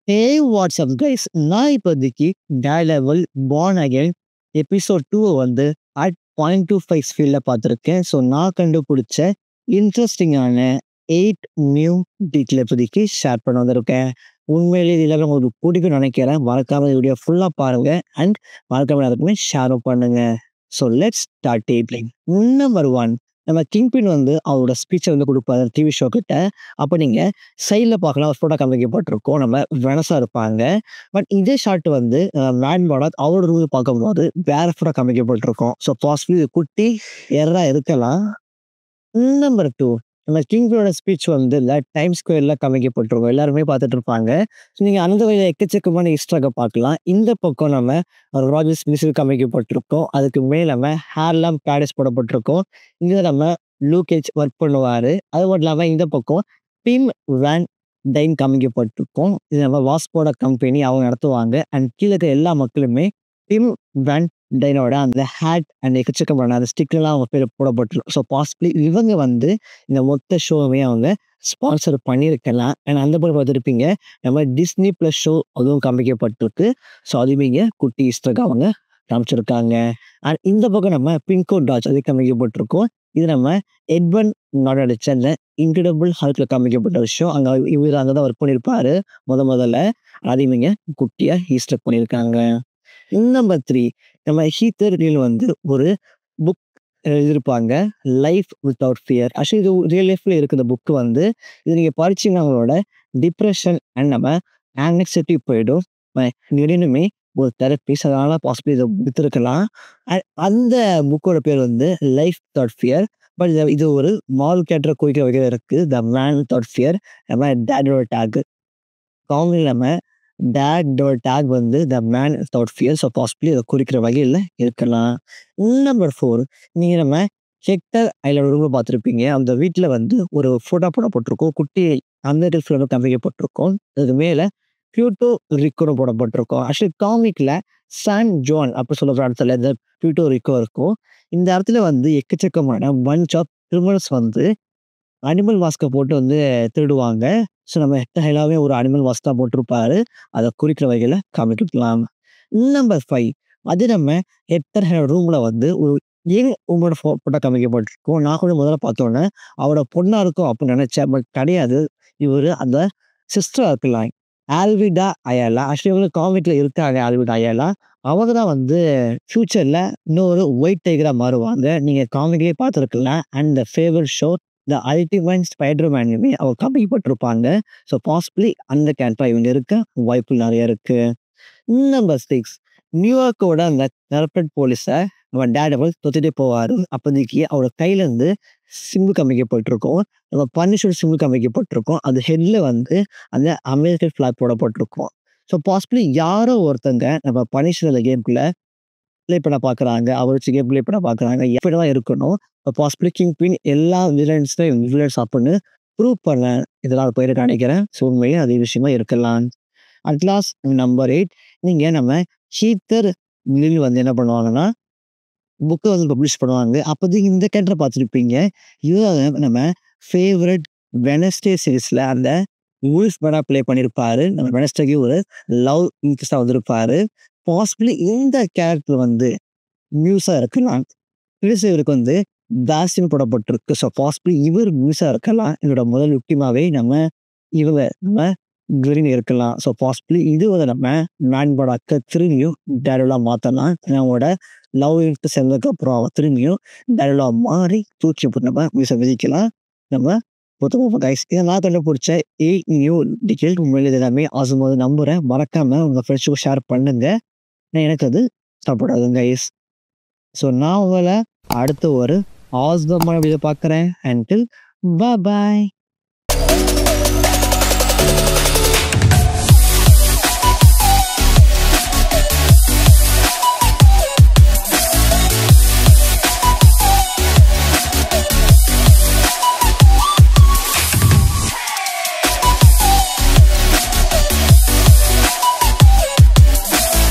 ஹே WhatsApp guys, நான் இப்போதைக்கு டேலெவல் born again episode 2 வந்து அட் 0.25 ஸ்பீடில் பார்த்துருக்கேன். ஸோ நான் கண்டுபிடிச்ச இன்ட்ரெஸ்டிங்கான 8 நியூ டீட்டெயில் இப்போதைக்கு ஷேர் பண்ண வந்திருக்கேன். உண்மையிலேயே இதில் உங்களுக்கு பிடிக்கும்னு நினைக்கிறேன். மறக்காம வீடியோ ஃபுல்லாக பாருங்க அண்ட் மறக்காம எல்லாருக்குமே ஷேரும் பண்ணுங்க. So let's start tabling. Number 1, நம்ம கிங்பின் வந்து அவரோட ஸ்பீச்சை வந்து கொடுப்பாரு டிவி ஷோ கிட்ட. அப்போ நீங்கள் சைடில் பார்க்கலாம், ஒரு ஃபோட்டோ காமிக்கப்பட்டிருக்கும். நம்ம வெனஸா இருப்பாங்க. பட் இதே ஷாட் வந்து மேன் பாடாத் அவரோட ரூல் பார்க்கும்போது வேற ஃபோட்டோ காமிக்கப்பட்டிருக்கும். ஸோ பாசிபிள் இது குட்டி எரரா இருக்கலாம். நம்பர் 2, நம்ம கிங்பினோட ஸ்பீச் வந்து டைம் ஸ்கொயர்ல காமிக்கப்பட்டிருக்கும். எல்லாருமே பார்த்துட்டு இருப்பாங்க. ஸோ நீங்கள் அந்த வகையில் எக்கச்சக்கமான ஈஸ்டராக பார்க்கலாம். இந்த பக்கம் நம்ம ராஜர் ஸ்மித் காமிக்கப்பட்டிருக்கோம். அதுக்கு மேல் நம்ம ஹேர்லாம் பேடிஸ் போடப்பட்டிருக்கோம். இங்கே நம்ம லூகேஜ் ஒர்க் பண்ணுவார். அது மட்டும் இல்லாமல் இந்த பக்கம் பிம் வேன் டைன் காமிக்கப்பட்டிருக்கும். இது நம்ம வாஸ்கோட கம்பெனி அவங்க நடத்துவாங்க. அண்ட் கீழே இருக்க எல்லா மக்களுமே பிம் வேன் டைனோட அந்த ஹேட் அண்ட் எக்கச்சக்கமான அந்த ஸ்டிக்லாம் அவங்க பேர் போடப்பட்டிருக்கும். ஸோ பாசிபிளி இவங்க வந்து இந்த மொத்த ஷோவுமே அவங்க ஸ்பான்சர் பண்ணியிருக்கலாம். அண்ட் அந்த பக்கம் பார்த்துருப்பீங்க, நம்ம டிஸ்னி ப்ளஸ் ஷோ அதுவும் காமிக்கப்பட்டிருக்கு. ஸோ அதுவுமே இங்கே குட்டி ஈஸ்டராக அவங்க காமிச்சிருக்காங்க. அண்ட் இந்த பக்கம் நம்ம பிங்கோ டாட்ச் அது காமிக்கப்பட்டிருக்கோம். இது நம்ம எட்வன் நாட் நடிச்ச அந்த இன்க்ரெடிபிள் ஹல்க்ல காமிக்கப்பட்ட விஷயம். அங்கே இவர் அங்கே தான் ஒர்க் பண்ணியிருப்பாரு முதல்ல. அதையும் இங்கே குட்டியாக ஈஸ்டர் பண்ணியிருக்காங்க. நம்பர் 3, நம்ம ஹீத்தர் ரீல் வந்து ஒரு புக் எழுதியிருப்பாங்க, லைஃப் வித்தவுட் ஃபியர். ஆக்சுவலி இது ரியல் லைஃப்ல இருக்கிற புக்கு வந்து இது நீங்கள் படிச்சீங்கன்னா அவங்களோட டிப்ரெஷன் அண்ட் நம்ம ஆங்ஸைட்டி போயிடும். திடீர்னுமே ஒரு தெரப்பிஸ் அதனால பாசிபிள் இதை வித்துருக்கலாம். அந்த புக்கோட பேர் வந்து லைஃப் வித்தவுட் ஃபியர். பட் இது ஒரு மால் கேட்டரை குறிக்கிற வகையில் இருக்குது. The man without fear. நம்ம டேடோட டேக் காமெடி நம்ம டேடோட டேக் வந்து the man without fear. So possibly அதை குறிக்கிற வகையில் இருக்கலாம். நம்பர் 4, நீங்கள் நம்ம ஹெக்டர் ஐலோட ரூமில் பார்த்துருப்பீங்க. அந்த வீட்டில் வந்து ஒரு ஃபோட்டோ போடப்பட்டிருக்கும். குட்டி அந்த டிஃப்ரெண்ட் காமிக்கப்பட்டிருக்கும். அதுக்கு மேலே பியூட்டோ ரிக்கோன்னு போடப்பட்டிருக்கும். ஆக்சுவலி காமிக்கில் சான் ஜோன் அப்படி சொல்கிற இடத்துல இந்த பியூட்டோ ரிக்கோ இருக்கும். இந்த இடத்துல வந்து எக்கச்சக்கமான பஞ்ச் ஆஃப் கிரிமினல்ஸ் வந்து அனிமல் மாஸ்கை போட்டு வந்து திருடுவாங்க. ஸோ நம்ம ஹெக்டர் ஹைலாவே ஒரு அனிமல் மாஸ்க் தான் போட்டிருப்பாரு. அதை குறிக்கிற வகையில் காமிக்கலாம். நம்பர் 5, அது நம்ம ஹெக்டர் ஹைலோட ரூமில் வந்து ஒரு யங் உமனோட ஃபோட்டோ காமிக்கப்பட்டிருக்கும். நான் கூட முதல்ல பார்த்தோன்னே அவரோட பொண்ணாக இருக்கும் அப்படின்னு நினச்சேன். பட் கிடையாது, இவர் அந்த சிஸ்டராக இருக்கலாம், ஆல்விடா அயலா. ஆக்சுவலி இவங்க காமிக்கில் இருக்காங்க ஆல்விடா அயலா. அவங்க தான் வந்து ஃப்யூச்சரில் இன்னொரு ஒயிட் டைகராக மாறுவாங்க. நீங்கள் காமிக்லேயே பார்த்துருக்கலாம். And the favourite show the ultimate ஸ்பைடர்மேனுமே அவங்க காமிக்கப்பட்டிருப்பாங்க. ஸோ பாசிபிளி அந்த கேரக்டர் இவங்க இருக்க வாய்ப்பு நிறைய இருக்கு. நம்பர் 6, நியூயார்க்கோட அந்த கரப்டட் போலீஸை நம்ம டேடெவில் தொத்திட்டே போவார். அப்போதைக்கு அவரோட கையிலேருந்து சிம்பிள் காமிக்கப்பட்டிருக்கும். நம்ம பனிஷர் சிம்பிள் காமிக்கப்பட்டிருக்கும். அது ஹெட்டில் வந்து அந்த அமெரிக்கன் ஃபிளாக் போடப்பட்டிருக்கும். ஸோ பாசிபிளி யாரோ ஒருத்தங்க நம்ம பனிஷர் கேம்குள்ளே ப்ளே பண்ண பார்க்குறாங்க, அவர் வச்சு கேம் ப்ளே பண்ண பார்க்குறாங்க. எப்படி தான் இருக்கணும், பாசிபிளி கிங் குயின் எல்லா வில்லன்ஸையும் வில்லன்ஸ் அப்படின்னு ப்ரூவ் பண்ண இதெல்லாம் போயிட்டு நினைக்கிறேன். ஸோ உண்மையே அதே விஷயமா இருக்கலாம். அட்லாஸ் நம்பர் 8, நீங்கள் நம்ம ஹீத்தர் மில் வந்து என்ன பண்ணுவாங்கன்னா புக்கை வந்து பப்ளிஷ் பண்ணுவாங்க. அப்போதைக்கு இந்த கேரக்டரை பார்த்துருப்பீங்க. இவர் நம்ம ஃபேவரட் வெனஸ்டே சீரீஸில் அந்த வூல்ஃப் மேனாக ப்ளே பண்ணியிருப்பாரு. நம்ம வெனஸ்டேக்கு ஒரு லவ் இன்ட்ரெஸ்டாக வந்திருப்பாரு. பாசிபிளி இந்த கேரக்டர் வந்து நியூஸாக இருக்கலாம். இவருக்கு வந்து பேஸ்டின் போடப்பட்டிருக்கு. ஸோ பாசிபிளி இவர் நியூஸாக இருக்கலாம். இதோட முதல் யுக்திமாவே நம்ம கிரீன் இருக்கலாம். ஸோ பாசிபிளி இது வந்து நம்ம மேன்போட அக்கா திரும்பியும் டேடோலாக மாற்றலாம். நம்மளோட லவ் இன்ட்டு சேர்ந்ததுக்கப்புறம் அவன் திரும்பியும் டேடோலாக மாறி தூக்கி போட்டு நம்ம நியூஸை விதிக்கலாம். நம்ம பொதுவாக கைஸ் இதை நான் கண்டுபிடிச்ச 8 நியூ டீட்டெயில் உண்மையிலே இது எல்லாமே ஆசும்போது நம்புகிறேன். மறக்காமல் உங்கள் ஃப்ரெண்ட்ஸுக்கும் ஷேர் பண்ணுங்க. எனக்கு அது சாப்பிடாதுங்க கைஸ். ஸோ நான் உங்களை அடுத்த ஒரு ஆஸ்கமான வீடியோ பார்க்குறேன். அண்டில் பாய்.